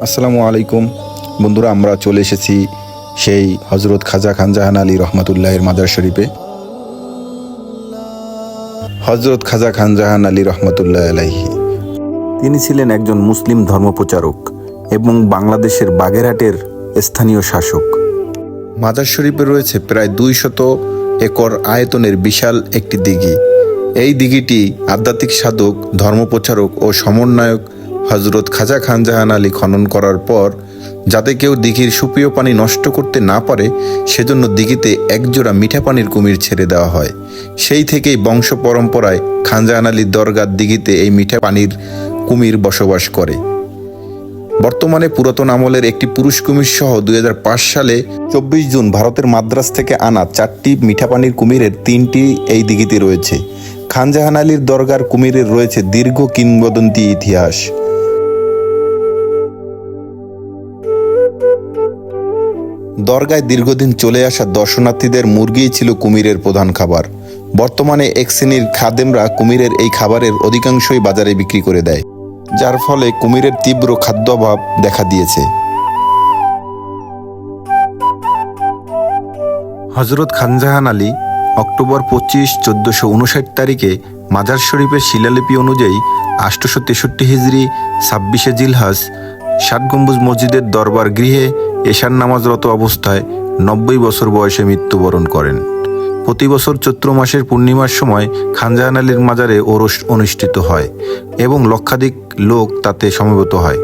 আসসালামু আলাইকুম বন্ধুরা, আমরা চলে এসেছি সেই হজরত খাজা খান জাহান আলী রহমতুল্লাহের মাজার শরীফে। হজরত খাজা খান জাহান আলী রহমতুল্লাহ আলাইহি তিনি ছিলেন একজন মুসলিম ধর্মপ্রচারক এবং বাংলাদেশের বাগেরহাটের স্থানীয় শাসক। মাজার শরীফে রয়েছে প্রায় 200 একর আয়তনের বিশাল একটি দিঘি। এই দিঘিটি আধ্যাত্মিক সাধক, ধর্মপ্রচারক ও সমন্বয়ক হজরত খাজা খান জাহান আলী খনন করার পর যাতে কেউ দিঘির সুপেয় পানি নষ্ট করতে না পারে সেজন্য দিঘিতে একজোড়া মিঠা পানির কুমির ছেড়ে দেওয়া হয়। সেই থেকেই বংশ পরম্পরায় খান জাহান আলীর দরগার দিঘিতে এই মিঠা পানির কুমির বসবাস করে। বর্তমানে পুরাতন আমলের একটি পুরুষ কুমির সহ 2005 সালে 24 জুন ভারতের মাদ্রাজ থেকে আনা 4টি মিঠা পানির কুমিরের 3টি এই দিঘিতে রয়েছে। খান জাহান আলীর দরগার কুমিরের রয়েছে দীর্ঘ কিংবদন্তি ইতিহাস। দরগায় দীর্ঘদিন চলে আসা দর্শনার্থীদের মুরগিই ছিল কুমিরের প্রধান খাবার। বর্তমানে এক শ্রেণীর খাদেমরা কুমিরের এই খাবারের অধিকাংশই বাজারে বিক্রি করে দেয়, যার ফলে কুমিরের তীব্র খাদ্যাভাব দেখা দিয়েছে। হজরত খান জাহান আলী অক্টোবর 25, 1459 তারিখে মাজার শরীফের শিলালিপি অনুযায়ী 863 হিজরি 26 জিলহজ 60 গম্বুজ মসজিদের দরবার গৃহে এশার নামাজরত অবস্থায় 90 বছর বয়সে মৃত্যুবরণ করেন। প্রতি বছর চৈত্র মাসের পূর্ণিমার সময় খান জাহান আলীর মাজারে ওরস অনুষ্ঠিত হয় এবং লক্ষাধিক লোক তাতে সমবেত হয়।